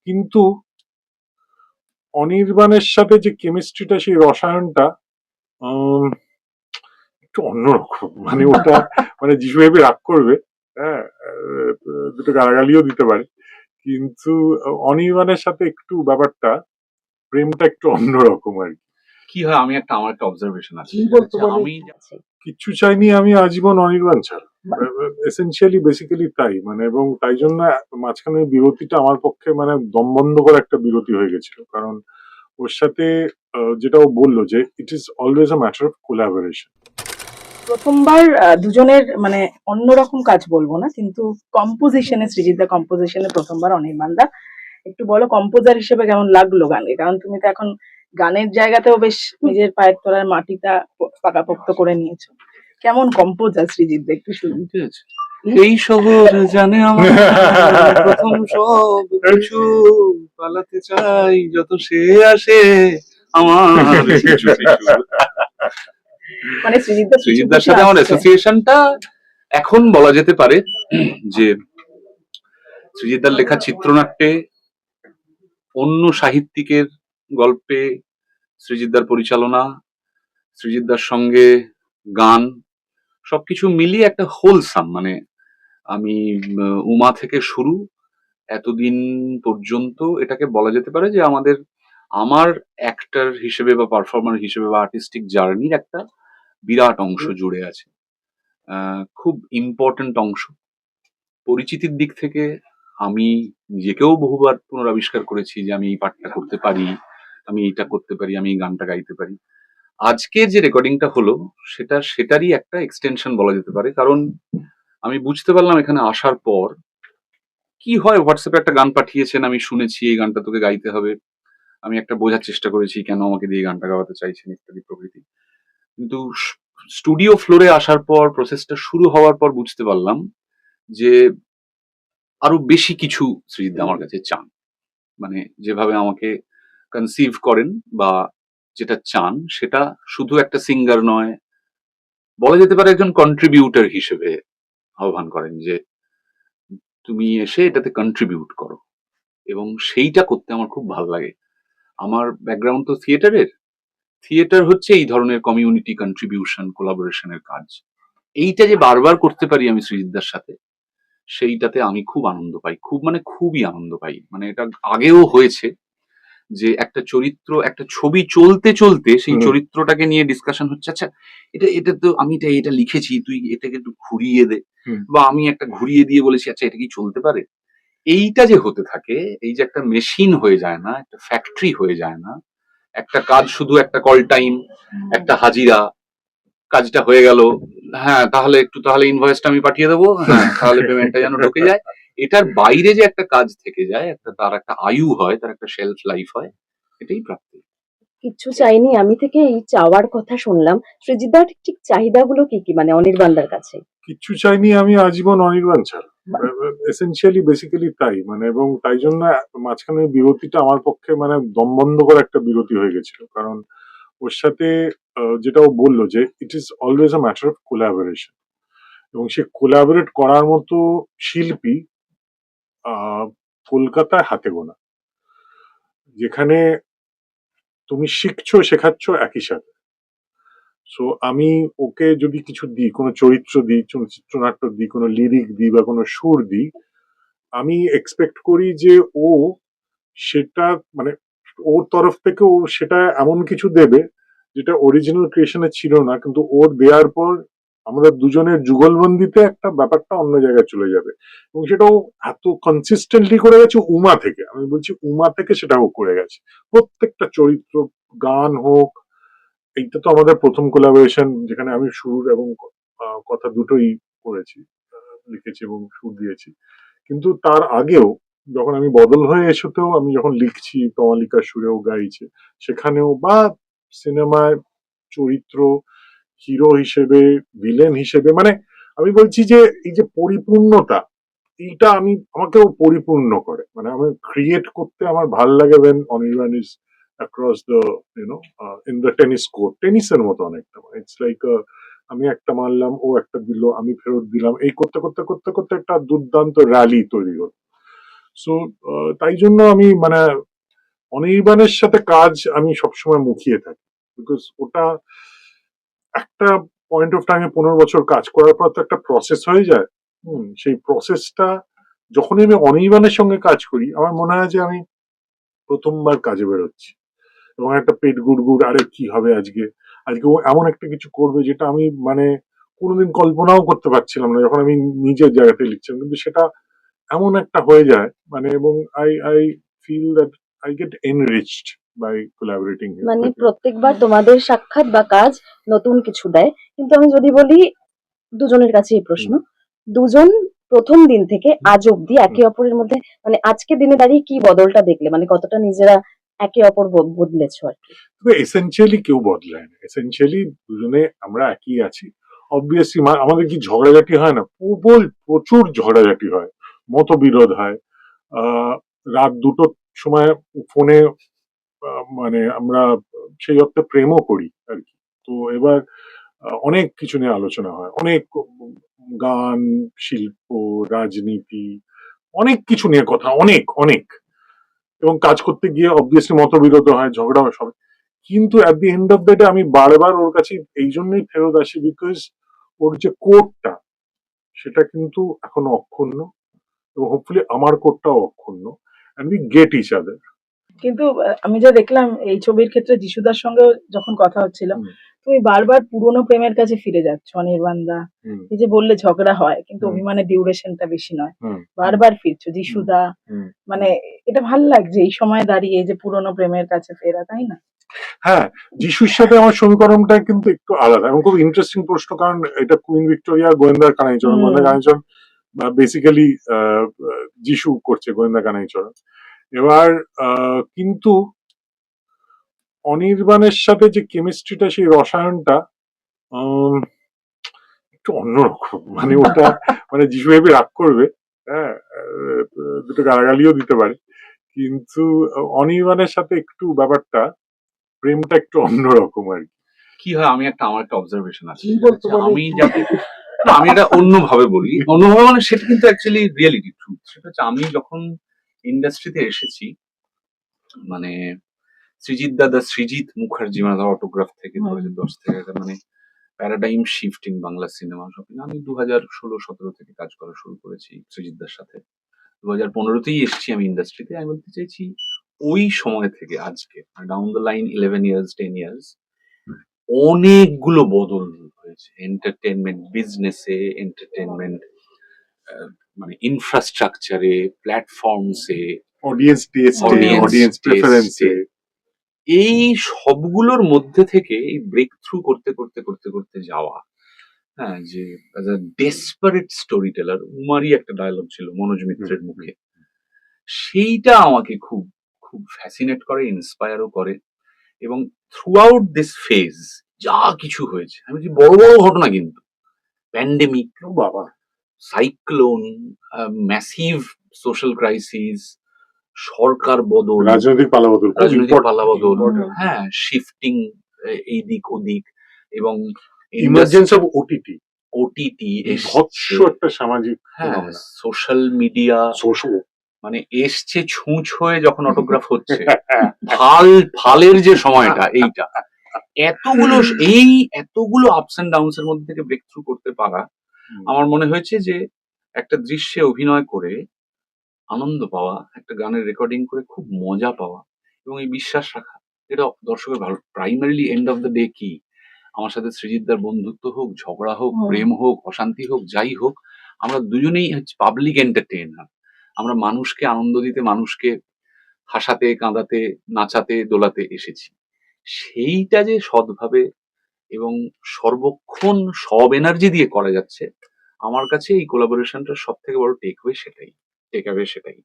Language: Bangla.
কিন্তু অনির্বাণের সাথে যে কেমিস্ট্রিটা, সেই রসায়নটা উম, একটু অন্যরকম। মানে ওটা, মানে যিশু ভেবে রাগ করবে, হ্যাঁ, দুটো গালাগালিও দিতে পারে, কিন্তু অনির্বাণের সাথে একটু ব্যাপারটা, প্রেমটা একটু অন্যরকম আর কি। কি হয়, আমার একটা অবজারভেশন আছে, কি বলতো, মানে আমি কিচ্ছু চাইনি আমি আজীবন অনির্বাণ ছাড়া, এসেনশিয়ালি বেসিক্যালি তাই, মানে এবং তাই জন্য মাঝখানে বিরতিটা আমার পক্ষে মানে দম বন্ধ করে একটা বিরতি হয়ে গেছিল, কারণ ওর সাথে যেটা ও বললো যে it is always a matter of collaboration. প্রথমবার দুজনের মানে অন্যরকম কাজ বলবো না, কিন্তু কম্পোজিশনে, সৃজিতদা কম্পোজিশনে প্রথমবার অনির্বাণদা। একটু বলো কম্পোজার হিসেবে কেমন লাগলো গানকে, কারণ তুমি তো এখন গানের জায়গাতেও বেশ নিজের পায়ের তলার মাটিটা পাকাপোক্ত করে নিয়েছো। কেমন কম্পোজার সৃজিতদা, একটু শুনি। ঠিক আছে। এই শহর জানে আমার প্রথম সব কিছু, পালাতে চাই যত সে আসে আমার পিছু পিছু। মানে সৃজিতদার সাথে আমার অ্যাসোসিয়েশনটা এখন বলা যেতে পারে যে সৃজিতদার লেখা চিত্রনাট্যে, অন্য সাহিত্যিকের গল্পে সৃজিতদার পরিচালনা, সৃজিতদার সঙ্গে গান, সবকিছু মিলিয়ে একটা হোলসাম, মানে আমি উমা থেকে শুরু এতদিন পর্যন্ত এটাকে বলা যেতে পারে যে আমার অ্যাক্টর হিসেবে বা পারফর্মার হিসেবে বা আর্টিস্টিক জার্নির একটা বিরাট অংশ জুড়ে আছে, খুব ইম্পর্টেন্ট অংশ। পরিচিতির দিক থেকে আমি নিজেকেও বহুবার পুনরাবিষ্কার করেছি যে আমি এই পাঠটা করতে পারি, আমি এইটা করতে পারি, আমি এই গানটা গাইতে পারি। আজকে যে রেকর্ডিংটা হলো সেটারই একটা এক্সটেনশন বলা যেতে পারে, কারণ আমি বুঝতে পারলাম এখানে আসার পর কি হয়। হোয়াটসঅ্যাপে একটা গান পাঠিয়েছেন, আমি শুনেছি, এই গানটা তোকে গাইতে হবে, আমি একটা বোঝার চেষ্টা করেছি কেন আমাকে দিয়ে গানটা গাওয়াতে চাইছেন ইত্যাদি প্রভৃতি। কিন্তু স্টুডিও ফ্লোরে আসার পর, প্রসেসটা শুরু হওয়ার পর বুঝতে পারলাম যে আরো বেশি কিছু সৃজিতদা আমার কাছে চান, মানে যেভাবে আমাকে কনসিভ করেন বা যেটা চান সেটা শুধু একটা সিঙ্গার নয়, বলা যেতে পারে একজন কন্ট্রিবিউটর হিসেবে আহ্বান করেন যে তুমি এসে এটাতে কন্ট্রিবিউট করো, এবং সেইটা করতে আমার খুব ভালো লাগে। আমার ব্যাকগ্রাউন্ড তো থিয়েটার হচ্ছে এই ধরনের কমিউনিটি কন্ট্রিবিউশন, কোলাবোরেশনের কাজ। এইটা যে বারবার করতে পারি আমি সৃজিতদার সাথে, সেইটাতে আমি খুব আনন্দ পাই, খুবই আনন্দ পাই। মানে এটা আগেও হয়েছে যে একটা চরিত্র, একটা ছবি চলতে চলতে সেই চরিত্রটাকে নিয়ে ডিসকাশন হচ্ছে, আচ্ছা এটা তো আমি এটা লিখেছি, তুই এটাকে একটু ঘুরিয়ে দে, বা আমি একটা ঘুরিয়ে দিয়ে বলেছি আচ্ছা এটা কি চলতে পারে। এইটা যে হতে থাকে, এই যে একটা মেশিন হয়ে যায় না, একটা ফ্যাক্টরি হয়ে যায় না, একটা কাজ শুধু একটা কল টাইম, একটা হাজিরা, কাজটা হয়ে গেল, হ্যাঁ তাহলে ইনভয়েসটা আমি পাঠিয়ে দেবো, হ্যাঁ তাহলে পেমেন্টটা যেন ঢুকে যায়। এটার বাইরে যে একটা কাজ থেকে যায়, তার একটা আয়ু হয়, তার একটা শেলফ লাইফ হয়, এটাই প্রাপ্তি। কিচ্ছু চাইনি আমি থেকে এই চাওয়ার কথা শুনলাম। সৃজিতদার ঠিক চাহিদাগুলো কি কি, মানে অনির্বাণদার কাছে? কিচ্ছু চাইনি আমি আজীবন অনির্বাণ ছাড়া, এসেনশিয়ালি বেসিক্যালি তাই, মানে এবং তাই জন্য মাঝখানে বিরতিটা আমার পক্ষে মানে দম বন্ধ করে একটা বিরতি হয়ে গেছিল, কারণ ওর সাথে যেটা ও বললো যে it is always a matter of collaboration, এবং সে কোলাবোরেট করার মতো শিল্পী কলকাতায় হাতে গোনা, যেখানে তুমি শিখছো শেখাচ্ছ একই সাথে। সো আমি ওকে যদি কিছু দিই, কোনো চরিত্র দিই, কোনো চিত্রনাট্য দিই, কোনো লিরিক দিই বা কোনো সুর দিই, আমি এক্সপেক্ট করি যে ও সেটা মানে ওর তরফ থেকে ও সেটা এমন কিছু দেবে যেটা অরিজিনাল ক্রিয়েশনে ছিল না, কিন্তু ওর দেওয়ার পর আমাদের দুজনের যুগলবন্দিতে একটা ব্যাপারটা অন্য জায়গায় চলে যাবে, এবং সেটাও এত কনসিস্টেন্টলি করে গেছে উমা থেকে। আমি বলছি উমা থেকে সেটা ও করে গেছে, প্রত্যেকটা চরিত্র, গান হোক। এইটা তো আমাদের প্রথম কোলাবোরেশন, যেখানে আমি সুর এবং কথা দুটোই করেছি, লিখেছি এবং সুর দিয়েছি। কিন্তু তার আগেও যখন আমি বদল হয়ে এসেতেও আমি যখন লিখছি, তমালিকার সুরেও গাইছে, সেখানেও বা সিনেমায় চরিত্র, হিরো হিসেবে, ভিলেন হিসেবে, মানে আমি বলছি যে এই যে পরিপূর্ণতা, এইটা আমাকেও পরিপূর্ণ করে। মানে আমি ক্রিয়েট করতে আমার ভাল লাগে when Anirban is across the in the tennis court, টেনিসের মতো অনেকটা, ইটস লাইক আমি একটা মারলাম, ও একটা দিল, আমি ফেরত দিলাম, এই করতে করতে করতে করতে একটা দুর্দান্ত র্যালি তৈরি হলো। সো তাই জন্য আমি মানে অনির্বাণের সাথে কাজ আমি সবসময় মুখিয়ে থাকি, বিকজ ওটা একটা পয়েন্ট অফ টাইমে 15 বছর কাজ করার পর তো একটা প্রসেস হয়ে যায়। সেই প্রসেসটা যখনই আমি অনির্বাণের সঙ্গে কাজ করি আমার মনে হয় যে আমি প্রথমবার কাজে বেরোচ্ছি, এবং একটা পেট গুড় আরে কি হবে আজকে, আজকে ও এমন একটা কিছু করবে যেটা আমি মানে কোনোদিন কল্পনাও করতে পারছিলাম না যখন আমি নিজের জায়গাতে লিখছিলাম, কিন্তু সেটা এমন একটা হয়ে যায় মানে, এবং I I feel that I get enriched by collaborating. মানে প্রত্যেকবার তোমাদের সাক্ষাৎ বা কাজ নতুন কিছু দেয়, কিন্তু আমি যদি বলি দুজনের কাছে এই প্রশ্ন, দুজন প্রথম দিন থেকে আজ অব্দি একে অপরের মধ্যে মানে আজকে দিনে দাঁড়িয়ে কি বদলটা দেখলে, মানে কতটা নিজেরা একে অপর বদলেছো আর কি? এসেনশিয়ালি কেউ বদলায় না, এসেনশিয়ালি দুজনে আমরা একই আছি। অবভিয়াসলি আমাদের কি ঝগড়াঝাটি হয় না, প্রচুর ঝগড়াঝাটি হয়, মতবিরোধ হয়। রাত 2টোর সময় ফোনে মানে আমরা সেই অর্থে প্রেমও করি আর কি। তো এবার অনেক কিছু নিয়ে আলোচনা হয়, অনেক গান, শিল্প, রাজনীতি, অনেক কিছু নিয়ে কথা, অনেক অনেক। এবং কাজ করতে গিয়ে অবভিয়াসলি মতবিরোধ হয়, ঝগড়া হয় সব, কিন্তু at the end of the day আমি বারবার ওর কাছে এই জন্যই ফেরত আসি, বিকজ ওর যে কোডটা সেটা কিন্তু এখনো অক্ষুণ্ণ, এবং হোপফুলি আমার কোডটাও অক্ষুণ্ণ, and we get each other. কিন্তু আমি যা দেখলাম এই ছবির ক্ষেত্রে যিশুদার সঙ্গে যখন কথা হচ্ছিল, তুমি বারবার পুরোনো প্রেমের কাছে ফিরে যাচ্ছ। অনির্বাণ দা, এই যে বললে ঝগড়া হয় কিন্তু অভিমানের ডিউরেশনটা বেশি নয়, বারবার ফিরছো যিশুদা, মানে এটা ভাল লাগছে এই সময় দাঁড়িয়ে যে পুরোনো প্রেমের কাছে ফেরা, তাই না? হ্যাঁ, যিশুর সাথে আমার সমীকরণটা কিন্তু একটু আলাদা এবং খুব ইন্টারেস্টিং প্রশ্ন, কারণ এটা কুইন ভিক্টোরিয়া আর গোয়েন্দার কানাইচরণ, গোয়েন্দা কানাইচরণ বেসিক্যালি যিশু করছে গোয়েন্দা কানাইচরণ। এবার কিন্তু অনির্বাণের সাথে যে কেমিস্ট্রিটা, সেই রসায়নটা একটু অন্যরকম, মানে ওটা মানে যিশু ভেবে রাগ করবে, হ্যাঁ, দুটো গালাগালিও দিতে পারে, কিন্তু অনির্বাণের সাথে একটু ব্যাপারটা, প্রেমটা একটু অন্যরকম আর কি। কি হয়, আমার একটা অবজারভেশন আছে, আমি যাতে আমি এটা অন্যভাবে বলি, অন্যভাবে মানে সেটা কিন্তু অ্যাকচুয়ালি রিয়েলিটি ট্রুথ। সেটা হচ্ছে আমি যখন ইন্ডাস্ট্রিতে এসেছি, মানে সৃজিত মুখার্জি মানে অটোগ্রাফ থেকে 2010 থেকে মানে paradigm shift in Bangla cinema সব, আমি 2016-17 থেকে কাজ করা শুরু করেছি সৃজিতদার সাথে। 2015-তেই এসেছি আমি ইন্ডাস্ট্রিতে। আমি বলতে চাইছি ওই সময় থেকে আজকে down the line 11 years 10 years অনেকগুলো বদল হয়েছে এন্টারটেনমেন্ট বিজনেসে, এন্টারটেনমেন্ট মানে ইনফ্রাস্ট্রাকচারে, প্ল্যাটফর্মসে, অডিয়েন্স টেস্টে, অডিয়েন্স প্রেফারেন্সে, এই সবগুলোর মধ্যে থেকে এই ব্রেক থ্রু করতে করতে করতে করতে যাওয়া, হ্যাঁ, যে ডেসপারেট স্টোরি টেলার, উমারই একটা ডায়লগ ছিল মনোজ মিত্রের মুখে, সেইটা আমাকে খুব খুব ফ্যাসিনেট করে, ইন্সপায়ারও করে। এবং থ্রু আউট দিস ফেজ যা কিছু হয়েছে, আমি বলছি বড় বড় ঘটনা, কিন্তু প্যান্ডেমিক, বাবা, সাইক্লোন, ম্যাসিভ সোশ্যাল ক্রাইসিস, সরকার বদল, রাজনৈতিক পালাবদল, হ্যাঁ, শিফটিং এই দিক ওদিক, এবং ইমার্জেন্স অফ ওটিটি এসছে, একটা সামাজিক, হ্যাঁ, সোশ্যাল মিডিয়া মানে এসছে ছুঁচ হয়ে যখন অটোগ্রাফ হচ্ছে, ফালের যে সময়টা, এইটা এতগুলো আপস এন্ড ডাউনস এর মধ্যে থেকে ব্রেক থ্রু করতে পারা, আমার মনে হয়েছে যে একটা দৃশ্যে অভিনয় করে আনন্দ পাওয়া, একটা গানের রেকর্ডিং করে খুব মজা পাওয়া, এবং এই বিশ্বাস রাখা, এটা দর্শকের ভালো। Primarily end of the day কি, আমার সাথে সৃজিতদার বন্ধুত্ব হোক, ঝগড়া হোক, প্রেম হোক, অশান্তি হোক, যাই হোক, আমরা দুজনেই পাবলিক এন্টারটেইনার। আমরা মানুষকে আনন্দ দিতে, মানুষকে হাসাতে, কাঁদাতে, নাচাতে, দোলাতে এসেছি। সেইটা যে সৎভাবে এবং সর্বক্ষণ সব এনার্জি দিয়ে করা যাচ্ছে, আমার কাছে এই কোলাবোরেশনটার সব থেকে বড় টেক অ্যাওয়ে সেটাই।